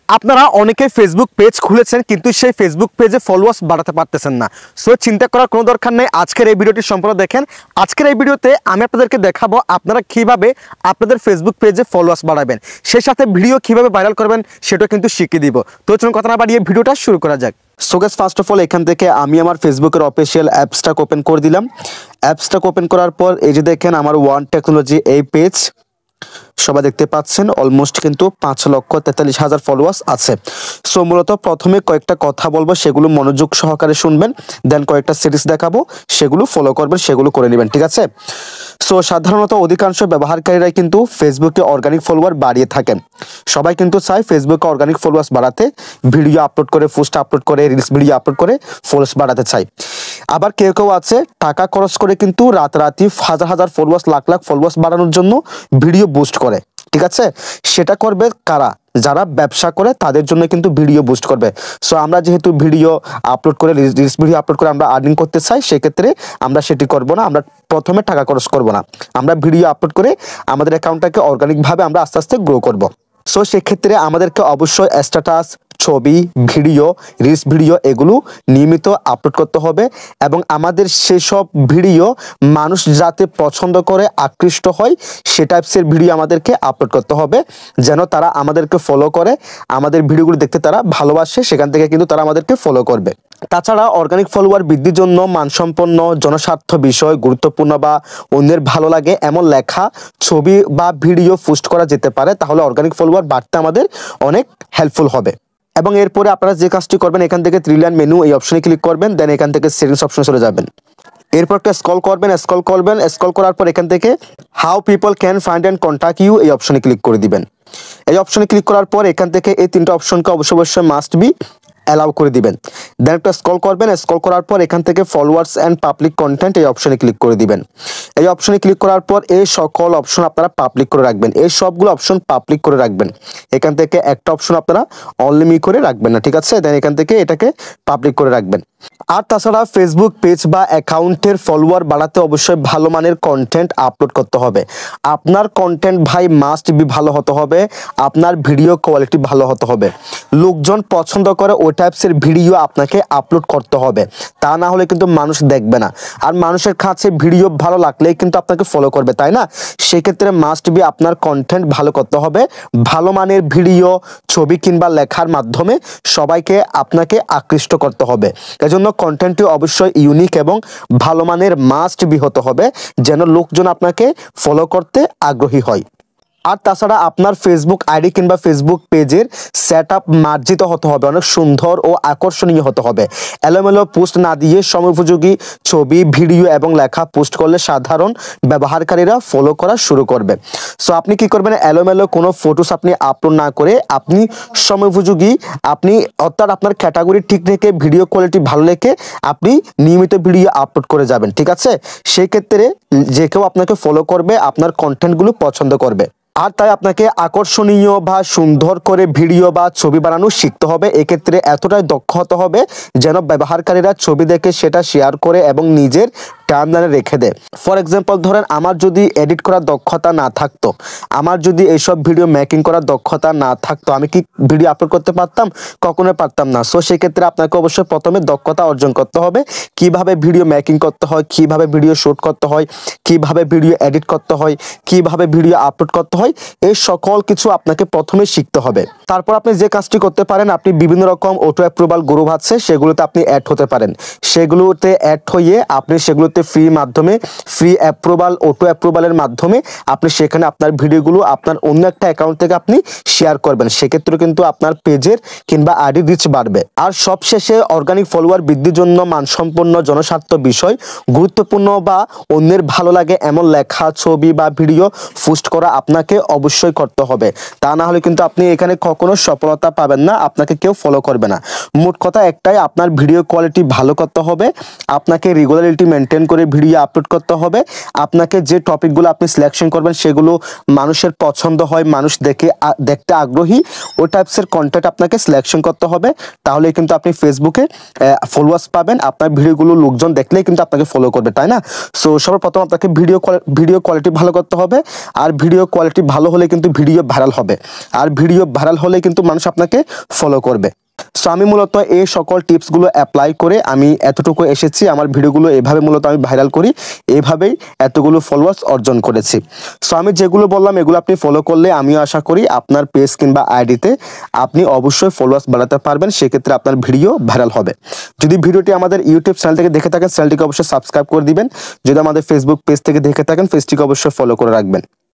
আপনারা অনেকে Facebook page খুলেছেন কিন্তু সেই ফেসবুক পেজে ফলোয়ার্স বাড়াতে পারতেছেন না। সো চিন্তা করার কোনো দরকার নেই, আজকের এই ভিডিওটি সম্পূর্ণ দেখেন। আজকের এই ভিডিওতে আমি আপনাদেরকে দেখাবো আপনারা কিভাবে আপনাদের ফেসবুক পেজে ফলোয়ার্স বাড়াবেন, সেই সাথে ভিডিও কিভাবে ভাইরাল করবেন সেটা কিন্তু শিখিয়ে দিব। তো চলুন কথা না বাড়িয়ে ভিডিওটা শুরু করা যাক। So guys, first of all এখান থেকে আমি আমার ফেসবুকের অফিসিয়াল অ্যাপসটা ওপেন করে দিলাম। অ্যাপসটা ওপেন করার পর এই যে দেখেন আমার ওয়ান টেকনোলজি এই পেজ সবাই দেখতে পাচ্ছেন, অলমোস্ট কিন্তু 5,43,000 ফলোয়ার্স আছে। সো মূলত প্রথমে কয়েকটা কথা বলবো, সেগুলো মনোযোগ সহকারে শুনবেন, দেন কয়েকটা সিরিজ দেখাবো, সেগুলো ফলো করবেন, সেগুলো করে নেবেন, ঠিক আছে? সো সাধারণত অধিকাংশ ব্যবহারকারীরাই কিন্তু ফেসবুকে অর্গানিক ফলোয়ার বাড়িয়ে থাকেন। সবাই কিন্তু চায় ফেসবুকে অর্গানিক ফলোয়ার্স বাড়াতে, ভিডিও আপলোড করে, পোস্ট আপলোড করে, রিলস ভিডিও আপলোড করে ফলোয়ার্স বাড়াতে চায়। আবার কেউ কেউ আছে টাকা খরচ করে কিন্তু রাতারাতি হাজার হাজার ফলোয়ার্স, লাখ লাখ ফলোয়ার্স বাড়ানোর জন্য ভিডিও বুস্ট করে, ঠিক আছে? সেটা করবে কারা? যারা ব্যবসা করে তাদের জন্য কিন্তু ভিডিও বুস্ট করবে। সো আমরা যেহেতু ভিডিও আপলোড করে, রিলস ভিডিও আপলোড করে আমরা আর্নিং করতে চাই, সেক্ষেত্রে আমরা সেটি করব না। আমরা প্রথমে টাকা খরচ করব না, আমরা ভিডিও আপলোড করে আমাদের অ্যাকাউন্টটাকে অর্গানিকভাবে আমরা আস্তে আস্তে গ্রো করব। সো সেক্ষেত্রে আমাদেরকে অবশ্যই স্ট্যাটাস, ছবি, ভিডিও, রিলস ভিডিও এগুলো নিয়মিত আপলোড করতে হবে এবং আমাদের সেসব ভিডিও মানুষ যাতে পছন্দ করে, আকৃষ্ট হয়, সে টাইপসের ভিডিও আমাদেরকে আপলোড করতে হবে, যেন তারা আমাদেরকে ফলো করে, আমাদের ভিডিওগুলো দেখতে তারা ভালোবাসে, সেখান থেকে কিন্তু তারা আমাদেরকে ফলো করবে। তাছাড়া অর্গানিক ফলোয়ার বৃদ্ধির জন্য মানসম্পন্ন, জনস্বার্থ বিষয়, গুরুত্বপূর্ণ বা অন্যের ভালো লাগে এমন লেখা, ছবি বা ভিডিও পোস্ট করা যেতে পারে, তাহলে অর্গানিক ফলোয়ার বাড়তে আমাদের অনেক হেল্পফুল হবে। এবং এরপরে আপনারা যে কাজটি করবেন, এখান থেকে 3 লাইন মেনু এই অপশনে ক্লিক করবেন, দেন এখান থেকে সেটিংস অপশনে চলে যাবেন। এরপর একটা স্ক্রল করবেন, স্ক্রল করার পর এখান থেকে how people can find and contact you এই অপশনে ক্লিক করে দিবেন। এই অপশনে ক্লিক করার পর এখান থেকে এই 3টা অপশনকে অবশ্যই মাস্ট বি অ্যালাউ করে দিবেন। দেন একটা স্ক্রল করবেন, স্ক্রল করার পর এখান থেকে ফলোয়ার্স অ্যান্ড পাবলিক কন্টেন্ট এই অপশনে ক্লিক করে দিবেন। এই অপশনে ক্লিক করার পর এই সকল অপশন আপনারা পাবলিক করে রাখবেন, এই সবগুলো অপশন পাবলিক করে রাখবেন। এখান থেকে একটা অপশন আপনারা অনলি করে রাখবেন না, ঠিক আছে? দেন এখান থেকে এটাকে পাবলিক করে রাখবেন। আর তাছাড়া ফেসবুক পেজ বা অ্যাকাউন্টের ফলোয়ার বাড়াতে অবশ্যই ভালো মানের কন্টেন্ট আপলোড করতে হবে। আপনার কন্টেন্ট ভাই মাস্ট বি ভালো হতে হবে, আপনার ভিডিও কোয়ালিটি ভালো হতে হবে, লোকজন পছন্দ করে ওই টাইপসের ভিডিও আপনাকে আপলোড করতে হবে, তা না হলে কিন্তু মানুষ দেখবে না। আর মানুষের কাছে ভিডিও ভালো লাগলেই কিন্তু আপনাকে ফলো করবে, তাই না? সেক্ষেত্রে মাস্ট বি আপনার কন্টেন্ট ভালো করতে হবে, ভালো মানের ভিডিও, ছবি কিংবা লেখার মাধ্যমে সবাইকে আপনাকে আকৃষ্ট করতে হবে। এজন্য কন্টেন্টটি অবশ্যই ইউনিক এবং ভালো মানের মাস্ট বি হতে হবে, যেন লোকজন আপনাকে ফলো করতে আগ্রহী হয়। আর তাছাড়া আপনার ফেসবুক আইডি কিংবা ফেসবুক পেজের সেটআপ মার্জিত হতে হবে, অনেক সুন্দর ও আকর্ষণীয় হতে হবে। এলোমেলো পোস্ট না দিয়ে সময়োপযোগী ছবি, ভিডিও এবং লেখা পোস্ট করলে সাধারণ ব্যবহারকারীরা ফলো করা শুরু করবে। সো আপনি কি করবেন, এলোমেলো কোনো ফটোস আপনি আপলোড না করে আপনি সময়োপযোগী, আপনি অর্থাৎ আপনার ক্যাটাগরি ঠিক রেখে, ভিডিও কোয়ালিটি ভালো রেখে আপনি নিয়মিত ভিডিও আপলোড করে যাবেন, ঠিক আছে? সেই ক্ষেত্রে যে কেউ আপনাকে ফলো করবে, আপনার কন্টেন্টগুলো পছন্দ করবে। আর তাই আপনাকে আকর্ষণীয় বা সুন্দর করে ভিডিও বা ছবি বানানো শিখতে হবে। এক্ষেত্রে এতটাই দক্ষ হতে হবে যেন ব্যবহারকারীরা ছবি দেখে সেটা শেয়ার করে এবং নিজের টাইমলাইনে রেখে দেয়। ফর এক্সাম্পল ধরেন, আমার যদি এডিট করার দক্ষতা না থাকতো, আমার যদি এইসব ভিডিও মেকিং করার দক্ষতা না থাকতো, আমি কি ভিডিও আপলোড করতে পারতাম? কখনোই পারতাম না। সো সেক্ষেত্রে আপনাকে অবশ্যই প্রথমে দক্ষতা অর্জন করতে হবে, কিভাবে ভিডিও মেকিং করতে হয়, কিভাবে ভিডিও শ্যুট করতে হয়, কিভাবে ভিডিও এডিট করতে হয়, কিভাবে ভিডিও আপলোড করতে হয়, এই সকল কিছু আপনাকে প্রথমে শিখতে হবে। তারপর আপনি যে কাজটি করতে পারেন, আপনি বিভিন্ন রকম অটো অ্যাপ্রুভাল গ্রুপ আছে, সেগুলোতে আপনি অ্যাড হতে পারেন। সেগুলোতে অ্যাড হয়ে আপনি সেগুলোতে ফ্রি অ্যাপ্রুভাল, অটো অ্যাপ্রুভালের মাধ্যমে আপনি সেখানে আপনার ভিডিওগুলো আপনার অন্য একটা অ্যাকাউন্ট থেকে আপনি শেয়ার করবেন। সেক্ষেত্রে কিন্তু আপনার পেজের কিংবা আইডি রিচ বাড়বে। আর সবশেষে অর্গানিক ফলোয়ার বৃদ্ধির জন্য মানসম্পন্ন, জনস্বার্থ বিষয়, গুরুত্বপূর্ণ বা অন্যের ভালো লাগে এমন লেখা, ছবি বা ভিডিও পোস্ট করা আপনাকে অবশ্যই করতে হবে, তা না হলে কিন্তু আপনি এখানে কখনো সফলতা পাবেন না, আপনাকে কেউ ফলো করবে না। মোট কথা একটাই, আপনার ভিডিও কোয়ালিটি ভালো করতে হবে, আপনাকে রেগুলারিটি মেনটেন মেনটেন করে ভিডিও আপলোড করতে হবে। আপনাকে যে টপিকগুলো আপনি সিলেকশন করবেন সেগুলো মানুষের পছন্দ হয়, মানুষ দেখতে আগ্রহী, ওই টাইপসের কন্টেন্ট আপনাকে সিলেকশন করতে হবে। তাহলে কিন্তু আপনি ফেসবুকে ফলোয়ার্স পাবেন, আপনার ভিডিওগুলো লোকজন দেখলেই কিন্তু আপনাকে ফলো করবে, তাই না? সো সর্বপ্রথম আপনাকে ভিডিও কোয়ালিটি ভালো করতে হবে। আর ভিডিও কোয়ালিটি ভালো হলে কিন্তু ভিডিও ভাইরাল হবে, আর ভিডিও ভাইরাল হলে কিন্তু মানুষ আপনাকে ফলো করবে। সো আমি মূলত এই সকল টিপসগুলো অ্যাপ্লাই করে আমি এতটুকু এসেছি। আমার ভিডিওগুলো এভাবে মূলত আমি ভাইরাল করি, এইভাবেই এতগুলো ফলোয়ার্স অর্জন করেছি। সো আমি যেগুলো বললাম এগুলো আপনি ফলো করলে আমিও আশা করি আপনার পেজ কিংবা আইডিতে আপনি অবশ্যই ফলোয়ার্স বাড়াতে পারবেন, সেক্ষেত্রে আপনার ভিডিও ভাইরাল হবে। যদি ভিডিওটি আমাদের ইউটিউব চ্যানেল থেকে দেখে থাকেন চ্যানেলটিকে অবশ্যই সাবস্ক্রাইব করে দিবেন। যদি আমাদের ফেসবুক পেজ থেকে দেখে থাকেন পেজটিকে অবশ্যই ফলো করে রাখবেন।